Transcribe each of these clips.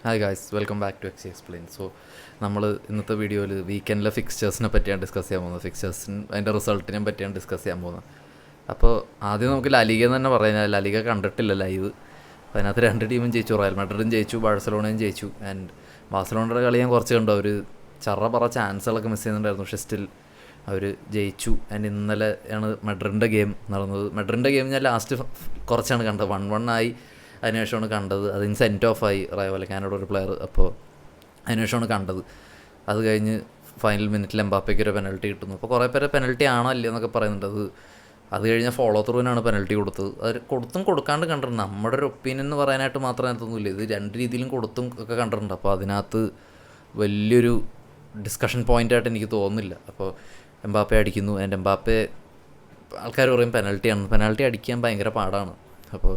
Hi guys, welcome back to ex explain. So നമ്മൾ ഇന്നത്തെ വീഡിയോയിൽ വീക്കെൻഡിലെ ഫിക്സ്ചേഴ്സിനെ പറ്റിയാണ് ഡിസ്കസ് ചെയ്യാൻ പോകുന്നത്. ഫിക്സ്ചേഴ്സിന് അതിൻ്റെ റിസൾട്ടിനെ പറ്റിയാണ് ഡിസ്കസ് ചെയ്യാൻ പോകുന്നത്. അപ്പോൾ ആദ്യം നമുക്ക് ലാലിഗ എന്ന് തന്നെ പറയാം. ലാലിഗ കണ്ടിട്ടില്ല ലൈവ്. അപ്പോൾ അതിനകത്ത് രണ്ട് ടീമും ജയിച്ചു. റയൽ മാഡ്രിഡും ജയിച്ചു, ബാഴ്സലോണയും ജയിച്ചു. ആൻഡ് ബാഴ്സലോണയുടെ കളി ഞാൻ കുറച്ച് കണ്ടു. അവർ പറ ചാൻസുകളൊക്കെ മിസ് ചെയ്യുന്നുണ്ടായിരുന്നു. പക്ഷേ സ്റ്റിൽ അവർ ജയിച്ചു. ആൻഡ് ഇന്നലെ ആണ് മാഡ്രിഡിൻ്റെ ഗെയിം നടന്നത്. മാഡ്രിഡിൻ്റെ ഗെയിം ഞാൻ ലാസ്റ്റ് കുറച്ചാണ് കണ്ടത്. 1-1 ആയി. അതിനുശേഷമാണ് കണ്ടത്. അതിന് സെൻറ്റ് ഓഫ് ആയി റയോ വലക്കാനോട് ഒരു പ്ലെയർ. അപ്പോൾ അതിനുശേഷമാണ് കണ്ടത്. അത് കഴിഞ്ഞ് ഫൈനൽ മിനിറ്റിൽ എംബാപ്പയ്ക്ക് ഒരു പെനൽറ്റി കിട്ടുന്നു. അപ്പോൾ കുറേ പേരെ പെനൽറ്റി ആണോ അല്ലയോ എന്നൊക്കെ പറയുന്നുണ്ട്. അത് കഴിഞ്ഞാൽ ഫോളോ ത്രൂവിനാണ് പെനൽറ്റി കൊടുത്തത്. അത് കൊടുത്തും കൊടുക്കാണ്ട് കണ്ടിട്ടുണ്ട്. നമ്മുടെ ഒരു ഒപ്പീനിയൻ എന്ന് പറയാനായിട്ട് മാത്രം അതിനകത്തൊന്നുമില്ല. ഇത് രണ്ട് രീതിയിലും കൊടുത്തും ഒക്കെ കണ്ടിട്ടുണ്ട്. അപ്പോൾ അതിനകത്ത് വലിയൊരു ഡിസ്കഷൻ പോയിൻ്റായിട്ട് എനിക്ക് തോന്നുന്നില്ല. അപ്പോൾ എംബാപ്പെ അടിക്കുന്നു. ആൻഡ് എംബാപ്പെ ആൾക്കാർ പറയും പെനൽറ്റിയാണ്. പെനൽറ്റി അടിക്കാൻ ഭയങ്കര പാടാണ്. അപ്പോൾ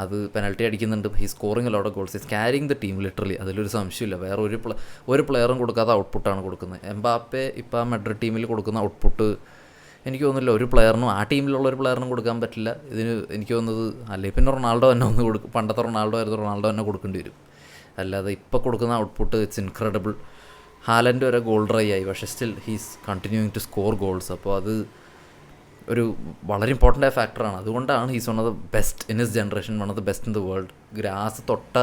അത് പെനൽറ്റി അടിക്കുന്നുണ്ട്. He scoring lot of goals, is carrying the team literally. അതിലൊരു സംശയമില്ല. വേറെ ഒരു പ്ലെയറും കൊടുക്കാത്ത ഔട്ട്പുട്ടാണ് കൊടുക്കുന്നത്. എംബാപ്പെ ഇപ്പോൾ ആ മെഡ്രിഡ് ടീമിൽ കൊടുക്കുന്ന ഔട്ട്പുട്ട് എനിക്ക് തോന്നുന്നില്ല ഒരു പ്ലെയറിനും, ആ ടീമിലുള്ള ഒരു പ്ലെയറിനും കൊടുക്കാൻ പറ്റില്ല. ഇതിന് എനിക്ക് തോന്നുന്നത് അല്ലെങ്കിൽ പിന്നെ റൊണാൾഡോ തന്നെ ഒന്ന് കൊടുക്കും. പണ്ടത്തെ റൊണാൾഡോ ആയിരുന്നു, റൊണാൾഡോ തന്നെ കൊടുക്കേണ്ടി വരും. അല്ലാതെ ഇപ്പോൾ കൊടുക്കുന്ന ഔട്ട്പുട്ട് ഇറ്റ്സ് ഇൻക്രെഡിബിൾ. ഹാലൻഡ് വരെ ഗോൾ ഡ്രൈ ആയി, പക്ഷേ still he's continuing to score goals. അപ്പോൾ അത് ഒരു വളരെ ഇമ്പോർട്ടൻ്റ് ആയ ഫാക്ടറാണ്. അതുകൊണ്ടാണ് he's one of the best in his generation, one of the best in the world. ഗ്രാസ് തൊട്ട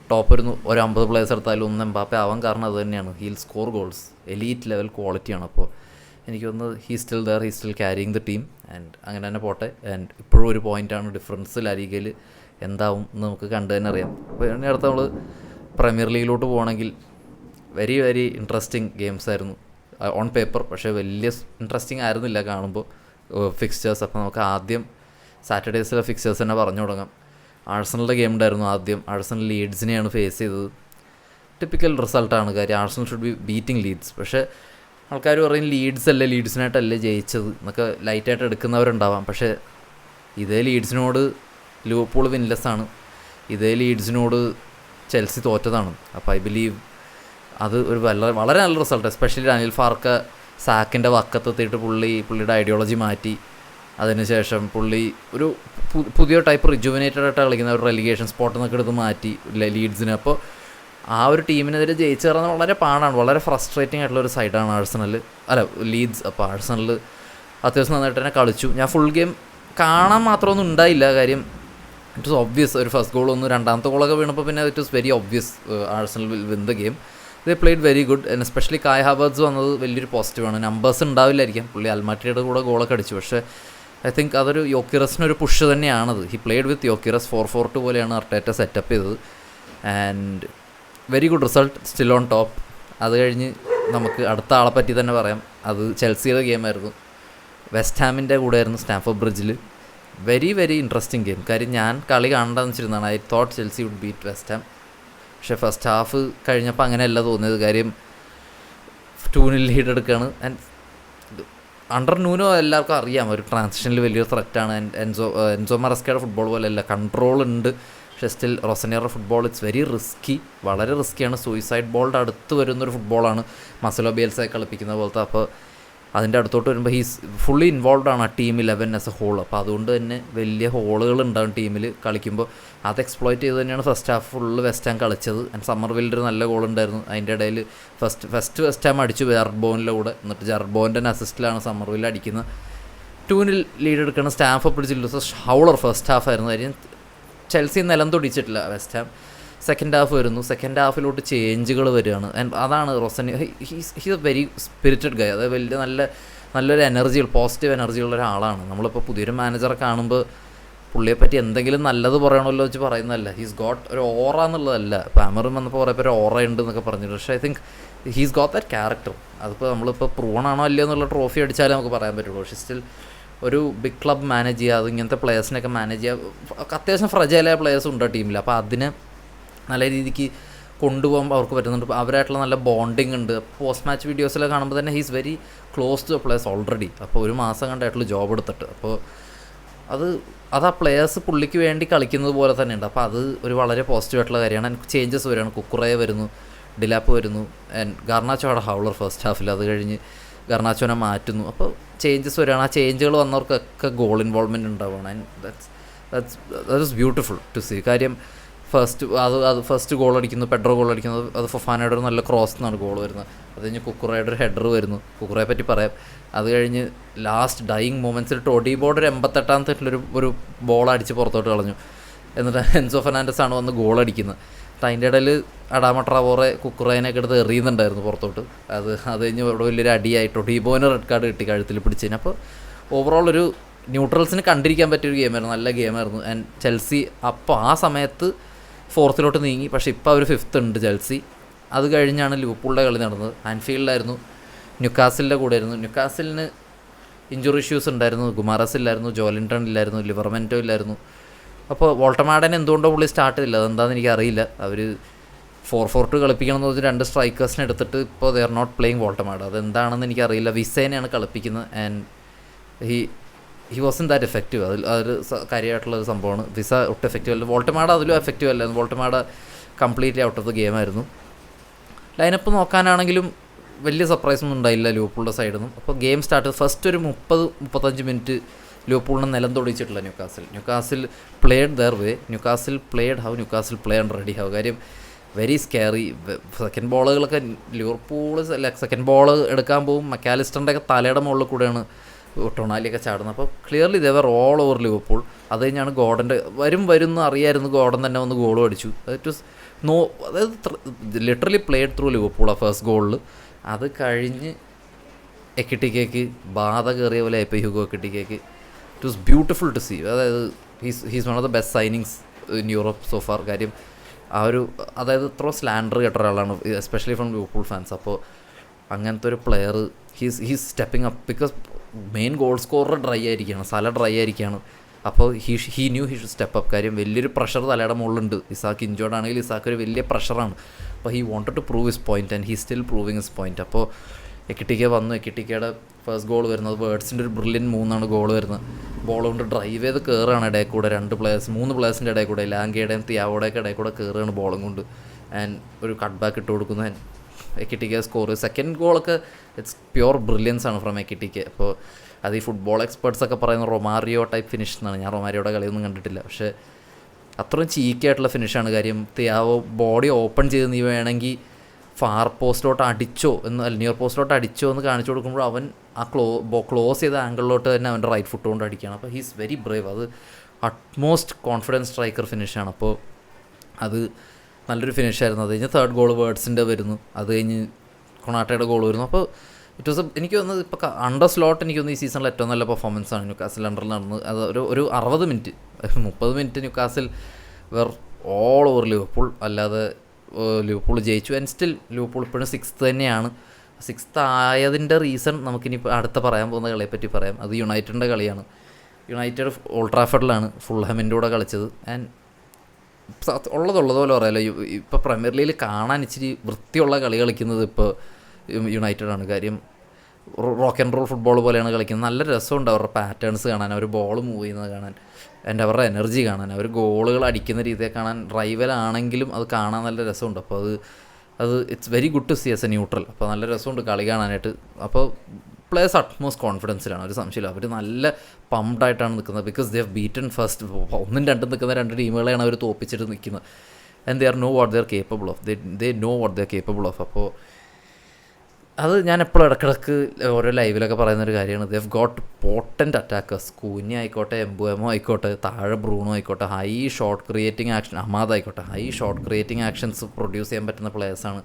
ടോപ്പ് ഒരു 50 പ്ലേയേഴ്സ് എടുത്താലും ഒന്ന് എംബാപ്പെ ആവാൻ കാരണം അത് തന്നെയാണ്. He'll score goals, elite level ക്വാളിറ്റിയാണ്. അപ്പോൾ എനിക്ക് തോന്നുന്നത് he still there, he still carrying the team. And അങ്ങനെ തന്നെ പോട്ടെ. ആൻഡ് ഇപ്പോഴും ഒരു പോയിൻ്റാണ് ഡിഫറൻസ്. ലാലിഗയിൽ എന്താവും എന്ന് നമുക്ക് കണ്ടു തന്നെ അറിയാം. അപ്പോൾ ഇനി അടുത്ത നമ്മൾ പ്രീമിയർ ലീഗിലോട്ട് പോകണമെങ്കിൽ വെരി വെരി ഇൻട്രസ്റ്റിംഗ് ഗെയിംസ് ആയിരുന്നു ഓൺ പേപ്പർ. പക്ഷേ വലിയ ഇൻട്രസ്റ്റിംഗ് ആയിരുന്നില്ല കാണുമ്പോൾ ഫിക്സ്ചേഴ്സ്. അപ്പോൾ നമുക്ക് ആദ്യം സാറ്റർഡേസിലെ ഫിക്സ്ചേഴ്സ് തന്നെ പറഞ്ഞു തുടങ്ങാം. ആഴ്സണലിൻ്റെ ഗെയിം ഉണ്ടായിരുന്നു ആദ്യം. ആഴ്സണൽ ലീഡ്സിനെയാണ് ഫേസ് ചെയ്തത്. ടിപ്പിക്കൽ റിസൾട്ടാണ്. കാര്യം Arsenal should be beating Leeds. പക്ഷേ ആൾക്കാർ പറയും ലീഡ്സ് അല്ലേ, ലീഡ്സിനായിട്ടല്ലേ ജയിച്ചത് എന്നൊക്കെ ലൈറ്റായിട്ട് എടുക്കുന്നവരുണ്ടാവാം. പക്ഷേ ഇതേ ലീഡ്സിനോട് ലിവർപൂൾ വിൻലെസ് ആണ്. ഇതേ ലീഡ്സിനോട് ചെൽസി തോറ്റതാണ്. അപ്പോൾ ഐ ബിലീവ് അത് ഒരു വളരെ നല്ല റിസൾട്ട്. എസ്പെഷ്യലി അനിൽ ഫാർക്ക സാക്കിൻ്റെ വക്കത്തെത്തിയിട്ട് പുള്ളിയുടെ ഐഡിയോളജി മാറ്റി. അതിനുശേഷം പുള്ളി ഒരു പുതിയ ടൈപ്പ് റിജുവിനേറ്റഡ് ആയിട്ട് കളിക്കുന്ന ഒരു റെലിഗേഷൻ സ്പോട്ടിൽ നിന്നൊക്കെ എടുത്ത് മാറ്റി ലീഡ്സിന്. അപ്പോൾ ആ ഒരു ടീമിനെതിരെ ജയിച്ചു കയറുന്നത് വളരെ പാടാണ്. വളരെ ഫ്രസ്ട്രേറ്റിംഗ് ആയിട്ടുള്ളൊരു സൈഡാണ് ലീഡ്സ്. അപ്പോൾ ആഴ്സണൽ അത്യാവശ്യം നന്നായിട്ട് തന്നെ കളിച്ചു. ഞാൻ ഫുൾ ഗെയിം കാണാൻ മാത്രമൊന്നും ഉണ്ടായില്ല. കാര്യം ഇറ്റ് വാസ് ഒബ്വിയസ്. ഒരു ഫസ്റ്റ് ഗോളൊന്നും രണ്ടാമത്തെ ഗോളൊക്കെ വീണപ്പോൾ പിന്നെ it was very obvious Arsenal will win the game. They played very good. And especially കായ് ഹാവേർട്സ് വന്നത് വലിയൊരു പോസിറ്റീവാണ്. നമ്പേഴ്സ് ഉണ്ടാവില്ലായിരിക്കാം, പുള്ളി അൽമാറ്റിയുടെ കൂടെ ഗോളൊക്കെ അടിച്ചു. പക്ഷേ ഐ തിങ്ക് അതൊരു യോക്കിറസിനൊരു പുഷ് തന്നെയാണത്. ഹി പ്ലേഡ് വിത്ത് യോക്കിറസ് 4-4-2 പോലെയാണ് അർട്ടേറ്റ സെറ്റപ്പ് ചെയ്തത്. And very good result, still on top. അത് കഴിഞ്ഞ് നമുക്ക് അടുത്ത ആളെ പറ്റി തന്നെ പറയാം. അത് ചെൽസിയുടെ ഗെയിമായിരുന്നു. വെസ്റ്റ് ഹാമിൻ്റെ കൂടെ ആയിരുന്നു സ്റ്റാംഫോർഡ് ബ്രിഡ്ജിൽ. Very very interesting game. കാര്യം ഞാൻ കളി കാണേണ്ടതെന്ന് വെച്ചിരുന്നതാണ്. I thought Chelsea would beat West Ham. പക്ഷേ ഫസ്റ്റ് ഹാഫ് കഴിഞ്ഞപ്പോൾ അങ്ങനെയല്ല തോന്നിയത്. കാര്യം 2-0 ലീഡ് എടുക്കുകയാണ്. ആൻഡ് അണ്ടർ നൂനോ എല്ലാവർക്കും അറിയാം ഒരു ട്രാൻസിഷനിൽ വലിയൊരു ത്രെറ്റാണ്. എൻസോ മറസ്കയുടെ ഫുട്ബോൾ പോലെയല്ല, കൺട്രോൾ ഉണ്ട്. പക്ഷേ സ്റ്റിൽ റൊസനിയറുടെ ഫുട്ബോൾ ഇറ്റ്സ് വെരി റിസ്കി, വളരെ റിസ്ക്കിയാണ്. സൂയിസൈഡ് ബോളിൻ്റെ അടുത്ത് വരുന്നൊരു ഫുട്ബോളാണ് മസലോ ബിയൽസയെ കളിപ്പിക്കുന്ന പോലത്തെ. അപ്പോൾ അതിൻ്റെ അടുത്തോട്ട് വരുമ്പോൾ ഹീസ് ഫുള്ളി ഇൻവോൾവ് ആണ് ആ ടീം 11 ആസ് എ ഹോൾ. അപ്പോൾ അതുകൊണ്ട് തന്നെ വലിയ ഹോളുകൾ ഉണ്ടാകും ടീമിൽ കളിക്കുമ്പോൾ. അത് എക്സ്പ്ലോയിറ്റ് ചെയ്ത് തന്നെയാണ് first half full West Ham കളിച്ചത്. ആൻഡ് സമ്മർവില്ലിൻ്റെ ഒരു നല്ല ഗോൾ ഉണ്ടായിരുന്നു. അതിൻ്റെ ഇടയിൽ വെസ്റ്റ് ഹാം അടിച്ചു ജെർബോനിലെ കൂടെ. എന്നിട്ട് ജെർബോൻ്റെ അസിസ്റ്റിലാണ് സമ്മർവില്ല് അടിക്കുന്നത്. 2-0 ലീഡ് എടുക്കുന്ന സ്റ്റാംഫോർഡ് ബ്രിഡ്ജിൽ ഹൗളർ ഫസ്റ്റ് ഹാഫ് ആയിരുന്നു. കാര്യം ചെൽസി നിലം തൊടിച്ചിട്ടില്ല വെസ്റ്റ് ഹാം. സെക്കൻഡ് ഹാഫ് വരുന്നു. സെക്കൻഡ് ഹാഫിലോട്ട് ചേഞ്ചുകൾ വരികയാണ്. ആൻഡ് അതാണ് ഹീസ് എ വെരി സ്പിരിറ്റഡ് ഗൈ. അതായത് വലിയ നല്ലൊരു എനർജികൾ, പോസിറ്റീവ് എനർജിയുള്ള ഒരാളാണ്. നമ്മളിപ്പോൾ പുതിയൊരു മാനേജറെ കാണുമ്പോൾ പുള്ളിയെപ്പറ്റി എന്തെങ്കിലും നല്ലത് പറയണമല്ലോ വെച്ച് പറയുന്നതല്ല. ഹീസ് ഗോട്ട് ഒരു ഓറ എന്നുള്ളതല്ല. ഇപ്പോൾ അമറും വന്നപ്പോൾ കുറേ പേര് ഓറ ഉണ്ട് എന്നൊക്കെ പറഞ്ഞിട്ട്. പക്ഷേ I think he's got that character. അതിപ്പോൾ നമ്മളിപ്പോൾ പ്രൂവണാണോ അല്ലയോ എന്നുള്ള ട്രോഫി അടിച്ചാലേ നമുക്ക് പറയാൻ പറ്റുള്ളൂ. പക്ഷേ സ്റ്റിൽ ഒരു ബിഗ് ക്ലബ് മാനേജ് ചെയ്യുക, അത് ഇങ്ങനത്തെ പ്ലേയേഴ്സിനൊക്കെ മാനേജ് ചെയ്യുക, അത്യാവശ്യം ഫ്രജൈലായ പ്ലേയേഴ്സും ഉണ്ട് ടീമിൽ. അപ്പോൾ അതിനെ നല്ല രീതിക്ക് കൊണ്ടുപോകുമ്പോൾ അവർക്ക് പറ്റുന്നുണ്ട്. അവരായിട്ടുള്ള നല്ല ബോണ്ടിങ് ഉണ്ട്. പോസ്റ്റ് മാച്ച് വീഡിയോസിലൊക്കെ കാണുമ്പോൾ തന്നെ he's very close to players already. അപ്പോൾ ഒരു മാസം കണ്ടായിട്ടുള്ള ജോബ് എടുത്തിട്ട്. അപ്പോൾ അത് ആ പ്ലേയേഴ്സ് പുള്ളിക്ക് വേണ്ടി കളിക്കുന്നത് പോലെ തന്നെയുണ്ട്. അപ്പോൾ അത് ഒരു വളരെ പോസിറ്റീവായിട്ടുള്ള കാര്യമാണ്. ചേഞ്ചസ് വരികയാണ്. കുക്കുറേ വരുന്നു, ഡിലാപ്പ് വരുന്നു, ആൻഡ് ഗർണാച്ചോയുടെ ഹൗളർ ഫസ്റ്റ് ഹാഫിൽ. അത് കഴിഞ്ഞ് ഗർണാച്ചോനെ മാറ്റുന്നു. അപ്പോൾ ചേഞ്ചസ് വരികയാണ്. ആ ചേഞ്ചുകൾ വന്നവർക്കൊക്കെ ഗോൾ ഇൻവോൾവ്മെൻറ്റ് ഉണ്ടാവുകയാണ്. And that's beautiful to see. കാര്യം ഫസ്റ്റ് ഗോൾ അടിക്കുന്നത്, പെഡ്രോ ഗോൾ അടിക്കുന്നത്, അത് ഫൊഫാനയുടെ ഒരു നല്ല ക്രോസ് എന്നാണ് ഗോൾ വരുന്നത്. അത് കഴിഞ്ഞ് കുക്കുറയുടെ ഒരു ഹെഡർ വരുന്നു, കുക്കുറയെ പറ്റി പറയാം. അത് കഴിഞ്ഞ് ലാസ്റ്റ് ഡൈയിങ് മൊമെൻറ്റ്സിൽ ടോഡിബോർഡ് ഒരു 88ാമത്തെ ഒരു ബോൾ അടിച്ച് പുറത്തോട്ട് കളഞ്ഞു. എന്നിട്ട് എൻസോ ഫെർണാണ്ടസ് ആണ് വന്ന് ഗോൾ അടിക്കുന്നത്. അതിൻ്റെ ഇടയിൽ അഡാമ ട്രാവോറെ കുക്കുറേനെയൊക്കെ എടുത്ത് എറിയുന്നുണ്ടായിരുന്നു പുറത്തോട്ട്. അത് കഴിഞ്ഞ് ഇവിടെ വലിയൊരു അടിയായി ടോഡിബോന് റെഡ് കാർഡ് കിട്ടി കഴുത്തിൽ പിടിച്ചതിന്. അപ്പോൾ ഓവറോൾ ഒരു ന്യൂട്രൽസിന് കണ്ടിരിക്കാൻ പറ്റിയൊരു ഗെയിമായിരുന്നു, നല്ല ഗെയിമായിരുന്നു. ആൻഡ് ചെൽസി അപ്പോൾ ആ സമയത്ത് 4th നീങ്ങി, പക്ഷേ ഇപ്പോൾ അവർ 5th ഉണ്ട് ചെൽസി. അത് കഴിഞ്ഞാണ് ലിവർപൂളിൻ്റെ കളി നടന്നത്. ആൻഫീൽഡിലായിരുന്നു, ന്യൂക്കാസിലിൻ്റെ കൂടെ ആയിരുന്നു. ന്യൂക്കാസിലിന് ഇഞ്ചുറി ഇഷ്യൂസ് ഉണ്ടായിരുന്നു, ഗുമാറസ് ഇല്ലായിരുന്നു, ജോലിൻടൺ ഇല്ലായിരുന്നു, ലിവർമെൻറ്റോ ഇല്ലായിരുന്നു. അപ്പോൾ വോൾട്ടമാഡനെ എന്തുകൊണ്ടോ പുള്ളി സ്റ്റാർട്ട് ചെയ്തില്ല, അതെന്താണെന്ന് എനിക്കറിയില്ല. അവർ 4-4-2 കളിപ്പിക്കണം എന്ന് പറഞ്ഞ് 2 സ്ട്രൈക്കേഴ്സിനെ എടുത്തിട്ട് ഇപ്പോൾ they are not playing Woltemade. അതെന്താണെന്ന് എനിക്കറിയില്ല. വിസേനെയാണ് കളിപ്പിക്കുന്നത്. And he wasn't that effective. അതൊരു കാര്യമായിട്ടുള്ളൊരു സംഭവമാണ്. വിസ ഒട്ടും എഫക്റ്റീവ് അല്ല, വോൾട്ടമാഡ അതിലും എഫക്റ്റീവ് അല്ലായിരുന്നു. Woltemade completely out of the ഗെയിമായിരുന്നു. ലൈനപ്പ് നോക്കാനാണെങ്കിലും വലിയ സർപ്രൈസൊന്നും ഉണ്ടായില്ല ലിവർപൂളിൻ്റെ സൈഡിൽ നിന്നും. അപ്പോൾ ഗെയിം സ്റ്റാർട്ട് ഫസ്റ്റ് ഒരു 30-35 മിനിറ്റ് ലിവർപൂളിനെ നിലം തൊടിച്ചിട്ടില്ല Newcastle played their way. Newcastle played how Newcastle play and Eddie Howe. കാര്യം വെരി സ്കെയറി. സെക്കൻഡ് ബോളുകളൊക്കെ ലിവർപൂൾ സെക്കൻഡ് ബോൾ എടുക്കാൻ പോകും, മക്കാലിസ്റ്ററിൻ്റെ ഒക്കെ തലയുടെ മുകളിൽ കൂടെയാണ് ടൊണാലിയൊക്കെ ചാടുന്നത്. അപ്പോൾ clearly they were all over Liverpool. അത് കഴിഞ്ഞാണ് ഗോർഡൻ്റെ വരുമെന്ന് അറിയായിരുന്നു, ഗോർഡൻ തന്നെ വന്ന് ഗോളും അടിച്ചു. അതായത് ലിറ്ററലി പ്ലേഡ് ത്രൂ ലിവർപൂൾ ആ ഫസ്റ്റ് ഗോളിൽ. അത് കഴിഞ്ഞ് എക്കിട്ടിക്കേക്ക് ബാധ കയറിയ പോലെ ആയിപ്പോൾ ഹ്യൂഗോ എക്കിട്ടിക്കേക്ക്. It was beautiful to see. അതായത് he's one of the best signings in Europe so far. കാര്യം അതായത് ഇത്ര സ്ലാൻഡർ കേട്ട ഒരാളാണ്, എസ്പെഷ്യലി ഫ്രം ലിവർപൂൾ ഫാൻസ്. അപ്പോൾ അങ്ങനത്തെ ഒരു player he's stepping up. Because main goal scorer dry ആയിരിക്കുകയാണ്, സല ഡ്രൈ ആയിരിക്കുകയാണ്. അപ്പോൾ he knew he should step up. കാര്യം വലിയൊരു പ്രഷർ തലയുടെ മുകളിലുണ്ട്. ഇസാക്ക് ഇഞ്ചോർഡ് ആണെങ്കിൽ ഇസാക്ക് ഒരു വലിയ പ്രഷറാണ്. അപ്പോൾ he wanted to prove his point and he still proving his point. അപ്പോൾ എക്കിട്ടിക്ക വന്നു. എക്കിട്ടിക്കയുടെ ഫസ്റ്റ് ഗോൾ വരുന്നത് വേർഡ്സിൻ്റെ ഒരു ബ്രില്യൻ 3 ഗോൾ വരുന്നത്. ബോൾ കൊണ്ട് ഡ്രൈവ് ചെയ്ത് കയറുകയാണ് ഇടയിൽ കൂടെ 3 പ്ലേയേഴ്സിൻ്റെ ഇടയിൽ കൂടെ, ലാങ്കയുടെയും തിയാവോടെയൊക്കെ ഇടയിൽ കൂടെ കയറുകയാണ് ബോളും കൊണ്ട്. ആൻഡ് ഒരു കട്ട് ബാക്ക് ഇട്ട് കൊടുക്കുന്നു. Ekitike score. സെക്കൻഡ് ഗോളൊക്കെ ഇറ്റ്സ് പ്യുവർ ബ്രില്യൻസ് ആണ് ഫ്രം എക്കിട്ടിക്ക. അപ്പോൾ അത് ഈ ഫുട്ബോൾ എക്സ്പേർട്സൊക്കെ പറയുന്ന റൊമാരിയോ ടൈപ്പ് ഫിനിഷ് എന്നാണ്. ഞാൻ റൊമാരിയോയുടെ കളിയൊന്നും കണ്ടിട്ടില്ല, പക്ഷേ അത്രയും ചീക്കായിട്ടുള്ള ഫിനിഷാണ്. കാര്യം തിയാവോ ബോഡി ഓപ്പൺ ചെയ്ത് നീ വേണമെങ്കിൽ ഫാർ പോസ്റ്റിലോട്ട് അടിച്ചോ നിയർ പോസ്റ്റിലോട്ട് അടിച്ചോ എന്ന് കാണിച്ചു കൊടുക്കുമ്പോൾ അവൻ ആ ക്ലോസ് ചെയ്ത ആംഗിളിലോട്ട് തന്നെ അവൻ്റെ റൈറ്റ് ഫുട്ട് കൊണ്ട് അടിക്കുകയാണ്. അപ്പോൾ ഹീസ് വെരി ബ്രേവ്. അത് അറ്റ്മോസ്റ്റ് കോൺഫിഡൻസ് സ്ട്രൈക്കർ ഫിനിഷാണ്. അപ്പോൾ അത് നല്ലൊരു ഫിനിഷായിരുന്നു. അത് കഴിഞ്ഞ് തേർഡ് ഗോൾ വേർഡ്സിൻ്റെ വരുന്നു. അത് കഴിഞ്ഞ് കൊണാട്ടയുടെ ഗോൾ വരുന്നു. അപ്പോൾ ഇറ്റ് വാസ് എനിക്ക് തോന്നുന്നത് ഇപ്പോൾ അണ്ടർ സ്ലോട്ട് എനിക്ക് തോന്നുന്നു ഈ സീസണിൽ ഏറ്റവും നല്ല പെർഫോമൻസാണ് ന്യൂക്കാസിൽ അണ്ടറിൽ നടന്നത്. അത് ഒരു 60 minute 30 minute Newcastle were all over Liverpool. അല്ലാതെ ലിവർപൂൾ ജയിച്ചു. ആൻഡ് സ്റ്റിൽ ലിവർപൂൾ ഇപ്പോഴും 6th തന്നെയാണ്. 6th ആയതിൻ്റെ റീസൺ നമുക്കിനി അടുത്ത പറയാൻ പോകുന്ന കളിയെപ്പറ്റി പറയാം. അത് യുണൈറ്റഡിൻ്റെ കളിയാണ്. യുണൈറ്റഡ് ഓൾഡ് ട്രാഫർഡിലാണ് ഫുൾഹാമിൻ്റെ കൂടെ കളിച്ചത്. ആൻഡ് ഉള്ളതുപോലെ പറയാമല്ലോ, ഇപ്പോൾ പ്രീമിയർ ലീഗിൽ കാണാൻ ഇച്ചിരി വൃത്തിയുള്ള കളി കളിക്കുന്നത് ഇപ്പോൾ യുണൈറ്റഡാണ്. കാര്യം റോക്ക് ആൻഡ് റോൾ ഫുട്ബോൾ പോലെയാണ് കളിക്കുന്നത്. നല്ല രസമുണ്ട് അവരുടെ പാറ്റേൺസ് കാണാൻ, അവർ ബോൾ മൂവ് ചെയ്യുന്നത് കാണാൻ, ആൻഡ് അവരുടെ എനർജി കാണാൻ, അവർ ഗോളുകൾ അടിക്കുന്ന രീതിയെ കാണാൻ. റൈവലാണെങ്കിലും അത് കാണാൻ നല്ല രസമുണ്ട്. അപ്പോൾ അത് it's very good to see as a neutral. അപ്പോൾ നല്ല രസമുണ്ട് കളി കാണാനായിട്ട്. അപ്പോൾ പ്ലേയേഴ്സ് അറ്റ്മോസ്റ്റ് കോൺഫിഡൻസിലാണ്, ഒരു സംശയമില്ല. അവർ നല്ല പംപ്ഡായിട്ടാണ് നിൽക്കുന്നത്. Because they have beaten first 1-2 നിൽക്കുന്ന 2 ടീമുകളെയാണ് അവർ തോപ്പിച്ചിട്ട് നിൽക്കുന്നത്. And they are know what they are capable of. They know what they are capable of. അപ്പോൾ അത് ഞാൻ എപ്പോഴും ഇടക്കിടക്ക് ഓരോ ലൈവിലൊക്കെ പറയുന്നൊരു കാര്യമാണ്. They have got potent attackers. Cunha ആയിക്കോട്ടെ, എംബുഎമോ ആയിക്കോട്ടെ, താഴെ ബ്രൂണോ ആയിക്കോട്ടെ, high shot creating action, Amad ആയിക്കോട്ടെ, high shot creating actions produce ചെയ്യാൻ പറ്റുന്ന പ്ലേയേഴ്സാണ്.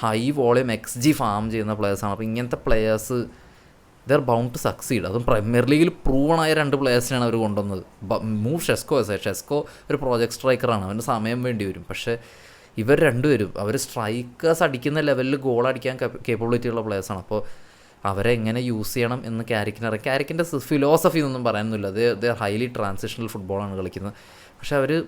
ഹൈ വോളിയം XG ഫാം ചെയ്യുന്ന പ്ലേയേഴ്സാണ്. അപ്പോൾ ഇങ്ങനത്തെ players they're bound to succeed. അതും പ്രീമിയർ ലീഗിൽ പ്രൂവണായ 2 പ്ലേയേഴ്സിനാണ് അവർ കൊണ്ടുവന്നത്. മൂവ് ഷെസ്കോ ഒരു പ്രോജക്ട് സ്ട്രൈക്കറാണ്, അവന് സമയം വേണ്ടി വരും. പക്ഷേ ഇവർ രണ്ടുപേരും അവർ സ്ട്രൈക്കേഴ്സ് അടിക്കുന്ന ലെവലിൽ ഗോൾ അടിക്കാൻ കേപ്പബിലിറ്റി ഉള്ള പ്ലേയേഴ്സാണ്. അപ്പോൾ അവരെ എങ്ങനെ യൂസ് ചെയ്യണം എന്ന് ക്യാരിക്കിനറിയാം. ക്യാരിക്കിൻ്റെ ഫിലോസഫി ഒന്നും പറയാനൊന്നുമില്ല. അത് ഹൈലി ട്രാൻസിഷണൽ ഫുട്ബോളാണ് കളിക്കുന്നത്. പക്ഷേ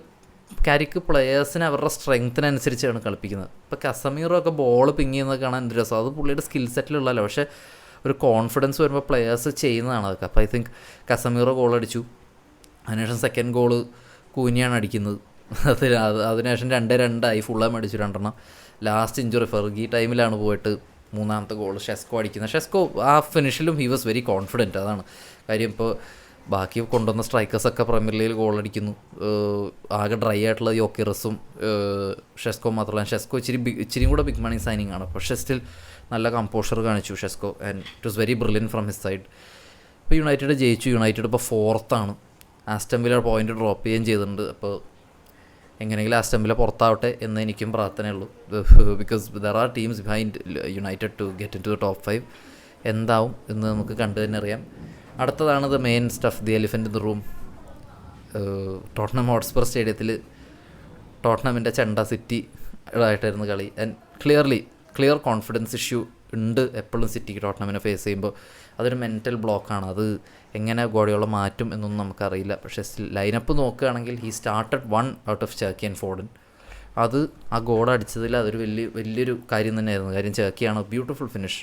ക്യാരിക്ക് പ്ലേയേഴ്സിനെ അവരുടെ സ്ട്രെങ്ത്തിനനുസരിച്ചാണ് കളിപ്പിക്കുന്നത്. ഇപ്പോൾ കസമീറോ ഒക്കെ ബോൾ പിങ് ചെയ്യുന്നത് കാണാൻ എന്ത് രസം. അത് പുള്ളിയുടെ സ്കിൽ സെറ്റിലുള്ളല്ലോ. പക്ഷേ ഒരു കോൺഫിഡൻസ് വരുമ്പോൾ പ്ലേയേഴ്സ് ചെയ്യുന്നതാണ് അതൊക്കെ. അപ്പോൾ ഐ തിങ്ക് കസമീറോ ഗോൾ അടിച്ചു. അതിനുശേഷം സെക്കൻഡ് ഗോള് കൂനിയാണ് അടിക്കുന്നത്. അതിനുശേഷം 2-2 ഫുള്ളാം അടിച്ചു 2. ലാസ്റ്റ് ഇഞ്ചുറി ഫെർഗി ടൈമിലാണ് പോയിട്ട് 3ാമത്തെ ഗോൾ ഷെസ്കോ അടിക്കുന്നത്. ഷെസ്കോ ആ ഫിനിഷിലും ഹി വാസ് വെരി കോൺഫിഡൻറ്റ്. അതാണ് കാര്യം. ഇപ്പോൾ ബാക്കി കൊണ്ടുവന്ന സ്ട്രൈക്കേഴ്സൊക്കെ പ്രീമിയർ ലീഗിൽ ഗോളടിക്കുന്നു. ആകെ ഡ്രൈ ആയിട്ടുള്ള യോക്കിറസും ഷെസ്കോ മാത്രമല്ല. ഷെസ്കോ ഇച്ചിരിയും കൂടെ ബിഗ് മണി സൈനിങ് ആണ്, പക്ഷേ സ്റ്റിൽ നല്ല കമ്പോഷർ കാണിച്ചു Sesko and it was very brilliant from his side. ഇപ്പോൾ യുണൈറ്റഡ് ജയിച്ചു. യുണൈറ്റഡ് ഇപ്പോൾ 4th Aston villa point drop ചെയ്യുകയും ചെയ്തിട്ടുണ്ട്. അപ്പോൾ എങ്ങനെയെങ്കിലും ആസ്റ്റൺ വില്ല പുറത്താവട്ടെ എന്ന് എനിക്കും പ്രാർത്ഥനയുള്ളൂ. Because there are teams behind United to get into the top 5. എന്താവും എന്ന് നമുക്ക് കണ്ടു തന്നെ അറിയാം. അടുത്തതാണ് the main stuff, the elephant in the room. Tottenham Hotspur സ്റ്റേഡിയത്തിൽ ടോട്ടനമിൻ്റെ ചെണ്ട സിറ്റി ആയിട്ടായിരുന്നു കളി. ആൻഡ് ക്ലിയർ കോൺഫിഡൻസ് ഇഷ്യൂ ഉണ്ട് എപ്പോഴും സിറ്റിക്ക് ടോട്ടനമിനെ ഫേസ് ചെയ്യുമ്പോൾ. അതൊരു മെൻറ്റൽ ബ്ലോക്കാണ്. അത് എങ്ങനെ ഗോഡിയോള മാറ്റും എന്നൊന്നും നമുക്കറിയില്ല. പക്ഷേ ലൈനപ്പ് നോക്കുകയാണെങ്കിൽ he started 1 out of Cherki and Foden. അത് ആ ഗോൾ അടിച്ചതിൽ അതൊരു വലിയൊരു കാര്യം തന്നെയായിരുന്നു. കാര്യം ചർക്കിയാണ് ബ്യൂട്ടിഫുൾ ഫിനിഷ്.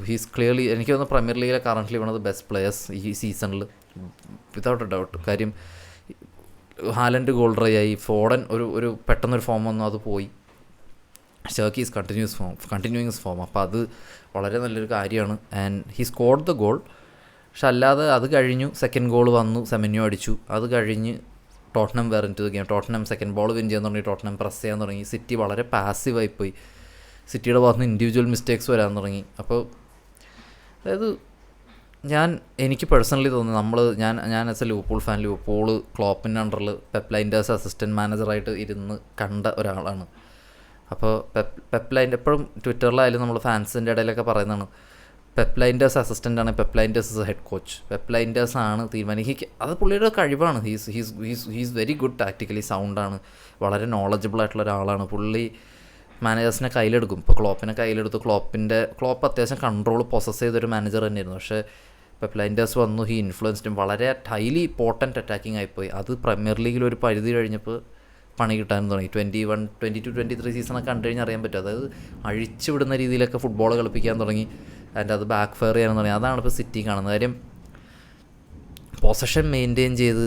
ഹീസ് ക്ലിയർലി എനിക്ക് തോന്നുന്നു പ്രീമിയർ ലീഗിലെ currently one of the best players ഈ സീസണിൽ വിതൗട്ട് എ ഡൗട്ട്. കാര്യം ഹാലൻഡ് ഗോൾ ഡ്രൈ ആയി, ഫോർഡൻ ഒരു പെട്ടെന്നൊരു ഫോം വന്നു, അത് പോയി. Cherki is continuing form. അപ്പോൾ അത് വളരെ നല്ലൊരു കാര്യമാണ്. And he scored the goal. പക്ഷെ അല്ലാതെ അത് കഴിഞ്ഞു സെക്കൻഡ് ഗോൾ വന്നു, സെമന്യോ അടിച്ചു. അത് കഴിഞ്ഞ് Tottenham were into the game. Tottenham second ball win ചെയ്യാൻ തുടങ്ങി, ടോട്ടനം പ്രസ് ചെയ്യാൻ തുടങ്ങി. സിറ്റി വളരെ പാസീവായിപ്പോയി. സിറ്റിയുടെ ഭാഗത്ത് നിന്ന് ഇൻഡിവിജ്വൽ മിസ്റ്റേക്സ് വരാൻ തുടങ്ങി. അപ്പോൾ അതായത് എനിക്ക് പേഴ്സണലി തോന്നുന്നു ഞാൻ as a Liverpool fan, Liverpool ക്ലോപ്പിൻ്റെ അണ്ടറിൽ പെപ്പ് ലൈൻഡേഴ്സ് അസിസ്റ്റൻറ്റ് മാനേജറായിട്ട് ഇരുന്ന് കണ്ട ഒരാളാണ്. അപ്പോൾ പെപ്പ് ലൈൻഡ് എപ്പോഴും ട്വിറ്ററിലായാലും നമ്മൾ ഫാൻസിൻ്റെ ഇടയിലൊക്കെ പറയുന്നതാണ്, പെപ്പ് ലൈൻഡേഴ്സ് അസിസ്റ്റൻ്റാണ്, Pep Lijnders is head coach. Pep ലൈൻഡേഴ്സാണ് തീരുമാനിക്കുക. അത് പുള്ളിയുടെ കഴിവാണ്. ഹീസ് വെരി ഗുഡ് ടാക്ടിക്കലി സൗണ്ടാണ്, വളരെ നോളജബിൾ ആയിട്ടുള്ള ഒരാളാണ്. പുള്ളി മാനേജേഴ്സിനെ കയ്യിലെടുക്കും. ഇപ്പോൾ ക്ലോപ്പിനെ കയ്യിലെടുത്തു. ക്ലോപ്പ് അത്യാവശ്യം കൺട്രോൾ പൊസസ് ചെയ്തൊരു മാനേജർ തന്നെയായിരുന്നു. പക്ഷേ പെപ്പ് ലൈൻഡേഴ്സ് വന്നു, ഹി ഇൻഫ്ലുവൻസ്ഡും. വളരെ ഹൈലി പോർട്ടൻറ്റ് അറ്റാക്കിംഗ് ആയിപ്പോയി. അത് പ്രീമിയർ ലീഗിൽ ഒരു പരിധി കഴിഞ്ഞപ്പോൾ പണി കിട്ടാനും തുടങ്ങി. 21, 22, 23 സീസണൊക്കെ കണ്ടു കഴിഞ്ഞാൽ അറിയാൻ പറ്റും. അതായത് അഴിച്ചു വിടുന്ന രീതിയിലൊക്കെ ഫുട്ബോൾ കളിപ്പിക്കാൻ തുടങ്ങി. അതിൻ്റെ അത് ബാക്ക് ഫെയർ ചെയ്യാനും തുടങ്ങി. അതാണ് ഇപ്പോൾ സിറ്റി കാണുന്നത്. കാര്യം പൊസഷൻ മെയിൻറ്റെയിൻ ചെയ്ത്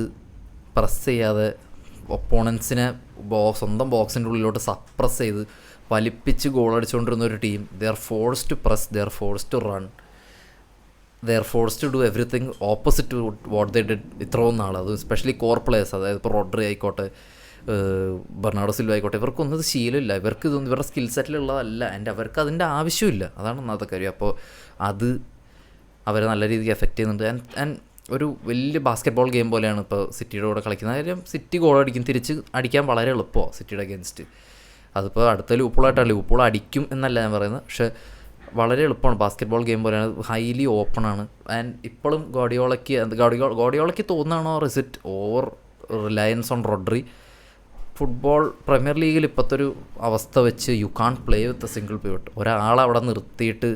പ്രസ് ചെയ്യാതെ ഒപ്പോണൻസിനെ സ്വന്തം ബോക്സിൻ്റെ ഉള്ളിലോട്ട് സപ്രസ് ചെയ്ത് വലിപ്പിച്ച് ഗോൾ അടിച്ചുകൊണ്ടിരുന്ന ഒരു team. They are force to press, they are force to run, they are force to do everything opposite to what they did ഇത്രയും നാൾ. അത് എസ്പെഷ്യലി കോർ പ്ലേയേഴ്സ്, അതായത് ഇപ്പോൾ റോഡ്രി ആയിക്കോട്ടെ, ബെർണാർഡോ സിൽവ ആയിക്കോട്ടെ, ഇവർക്കൊന്നും ഇത് ശീലമില്ല. ഇതൊന്നും ഇവരുടെ സ്കിൽ സെറ്റിലുള്ളതല്ല. ആൻഡ് അവർക്ക് അതിൻ്റെ ആവശ്യമില്ല. അതാണ് ഒന്നാമത്തെ കാര്യം. അപ്പോൾ അത് അവരെ നല്ല രീതിക്ക് എഫക്റ്റ് ചെയ്യുന്നുണ്ട്. ആൻഡ് ഒരു വലിയ ബാസ്കറ്റ് ബോൾ ഗെയിം പോലെയാണ് ഇപ്പോൾ സിറ്റിയുടെ കൂടെ കളിക്കുന്നത്. കാര്യം സിറ്റി ഗോൾ അടിക്കും, തിരിച്ച് അടിക്കാൻ വളരെ എളുപ്പമാണ് സിറ്റിയുടെ അഗേൻസ്റ്റ്. അതിപ്പോൾ അടുത്ത ലിവർപൂളായിട്ടാണ്. ലിവർപൂൾ അടിക്കും എന്നല്ല ഞാൻ പറയുന്നത്, പക്ഷേ വളരെ എളുപ്പമാണ്. ബാസ്കറ്റ് ബോൾ ഗെയിം പോലെയാണ്, ഹൈലി ഓപ്പണാണ്. ആൻഡ് ഇപ്പോഴും ഗോഡിയോളയ്ക്ക് തോന്നുകയാണോ is it over reliance on Rodri. Football Premier ലീഗിൽ ഇപ്പോഴത്തെ ഒരു അവസ്ഥ വെച്ച് you can play with a single pivot. ഒരാളവിടെ നിർത്തിയിട്ട്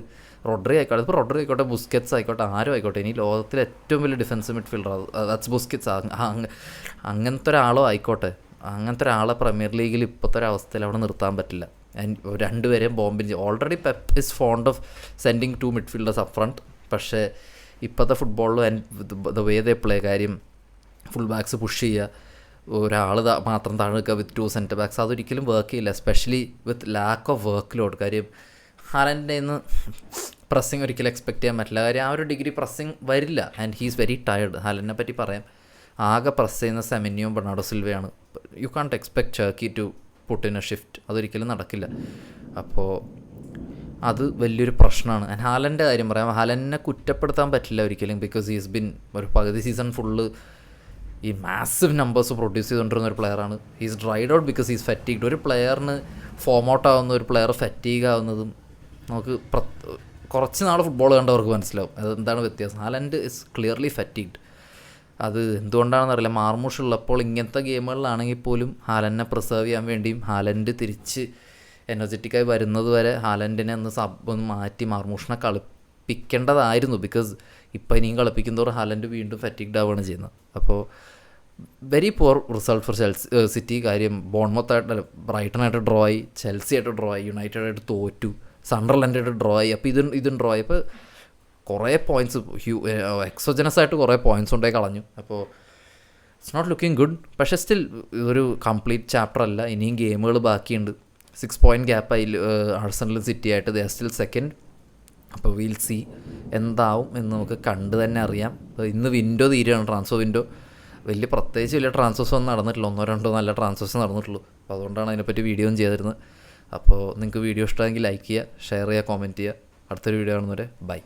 റോഡ്രി ആയിക്കോട്ടെ, ബുസ്കറ്റ്സ് ആയിക്കോട്ടെ, ആരും ആയിക്കോട്ടെ, ഇനി ലോകത്തിലെ ഏറ്റവും വലിയ ഡിഫൻസ് മിഡ്ഫീൽഡർ ദാറ്റ്സ് ബുസ്കറ്റ്സ്. അങ്ങനത്തെ ഒരാളോ ആയിക്കോട്ടെ, അങ്ങനത്തെ ഒരാളെ പ്രീമിയർ ലീഗിൽ ഇപ്പോഴത്തെ ഒരു അവസ്ഥയിൽ അവിടെ നിർത്താൻ പറ്റില്ല. രണ്ടുപേരെയും ബോംബിൻ ചെയ്യും. Already Pep is fond of sending 2 midfielders up front. പക്ഷേ ഇപ്പോഴത്തെ ഫുട്ബോളിൽ ദ വേ ദേ പ്ലേ, കാര്യം ഫുൾ ബാക്സ് പുഷ് ചെയ്യുക, ഒരാൾ മാത്രം താഴെക്കുക വിത്ത് 2 സെൻറ്റർ ബാക്സ്, അതൊരിക്കലും വർക്ക് ചെയ്യില്ല. Especially with lack of work load. കാര്യം ഹാലൻഡിൻ്റെ നിന്ന് പ്രസ്സിങ് ഒരിക്കലും എക്സ്പെക്ട് ചെയ്യാൻ പറ്റില്ല. കാര്യം ആ ഒരു ഡിഗ്രി പ്രസ്സിങ് വരില്ല. And he's very tired. ഹാലൻഡിനെ പറ്റി പറയാം, ആകെ പ്രസ് ചെയ്യുന്ന സെമന്യോയും ബെർണാർഡോ സിൽവയാണ്. You can't expect Cherki to put in a shift. അതൊരിക്കലും നടക്കില്ല. അപ്പോൾ അത് വലിയൊരു പ്രശ്നമാണ്. ആൻഡ് ഹാലൻ്റെ കാര്യം പറയാം, ഹാലൻഡിനെ കുറ്റപ്പെടുത്താൻ പറ്റില്ല ഒരിക്കലും. ബിക്കോസ് ഹീസ് ബിൻ ഒരു പകുതി സീസൺ ഫുള്ള് ഈ മാസീവ് നമ്പേഴ്സ് പ്രൊഡ്യൂസ് ചെയ്തുകൊണ്ടിരുന്ന ഒരു പ്ലെയറാണ്. He's dried out because he's ഫറ്റീഗ്ഡ്. ഒരു പ്ലെയറിന് ഫോം ഔട്ട് ആവുന്ന, ഒരു പ്ലെയർ ഫറ്റീഗ് ആവുന്നതും നമുക്ക് കുറച്ച് നാൾ ഫുട്ബോൾ കണ്ടവർക്ക് മനസ്സിലാവും അതെന്താണ് വ്യത്യാസം. Haaland is clearly ഫറ്റീഗ്ഡ്. അത് എന്തുകൊണ്ടാണെന്നറിയില്ല. മാർമൂഷ് ഉള്ളപ്പോൾ ഇങ്ങനത്തെ ഗെയിമുകളിലാണെങ്കിൽ പോലും ഹാലൻഡിനെ പ്രിസർവ് ചെയ്യാൻ വേണ്ടിയും ഹാലൻഡ് തിരിച്ച് എനർജറ്റിക്കായി വരുന്നത് വരെ ഹാലൻഡിനെ ഒന്ന് മാറ്റി മാർമൂഷിനെ കളിപ്പിക്കേണ്ടതായിരുന്നു. ബിക്കോസ് ഇപ്പം ഇനിയും കളിപ്പിക്കുന്നതോറും ഹാലൻഡ് വീണ്ടും ഫറ്റീഗ്ഡ് ആവുകയാണ് ചെയ്യുന്നത്. അപ്പോൾ very poor result four city. കാര്യം ബോൺമത്തായിട്ട് ബ്രൈറ്റനായിട്ട് ഡ്രോ ആയി, ചെൽസി ആയിട്ട് ഡ്രോ ആയി, യുണൈറ്റഡ് ആയിട്ട് തോറ്റു, സണ്ടർലൻഡായിട്ട് ഡ്രോ ആയി. അപ്പോൾ ഇതും ഡ്രോ ആയി. ഇപ്പോൾ കുറേ പോയിൻറ്റ്സ് എക്സോജനസ് ആയിട്ട് കുറേ പോയിൻറ്റ്സ് ഉണ്ടായി കളഞ്ഞു. അപ്പോൾ ഇറ്റ്സ് നോട്ട് ലുക്കിംഗ് ഗുഡ്. പക്ഷേ സ്റ്റിൽ ഇതൊരു കംപ്ലീറ്റ് ചാപ്റ്റർ അല്ല. ഇനിയും ഗെയിമുകൾ ബാക്കിയുണ്ട്. 6 പോയിൻറ്റ് ഗ്യാപ്പായി ആഴ്സണലും സിറ്റി ആയിട്ട്. They are still second. അപ്പോൾ വീൽ സി എന്താവും എന്ന് നമുക്ക് കണ്ട് തന്നെ അറിയാം. അപ്പോൾ ഇന്ന് വിൻഡോ തീരുകയാണ്, ട്രാൻസ്ഫർ വിൻഡോ. പ്രത്യേകിച്ച് വലിയ ട്രാൻസ്ഫേഴ്സ് ഒന്നും നടന്നിട്ടില്ല, 1-2 നല്ല ട്രാൻസ്ഫേഴ്സ് നടന്നിട്ടുള്ളൂ. അപ്പോൾ അതുകൊണ്ടാണ് അതിനെപ്പറ്റി വീഡിയോ ചെയ്തിരുന്നത്. അപ്പോൾ നിങ്ങൾക്ക് വീഡിയോ ഇഷ്ടമെങ്കിൽ ലൈക്ക് ചെയ്യുക, ഷെയർ ചെയ്യുക, കമൻറ്റ് ചെയ്യുക. അടുത്തൊരു വീഡിയോ കാണുന്നവരെ ബൈ.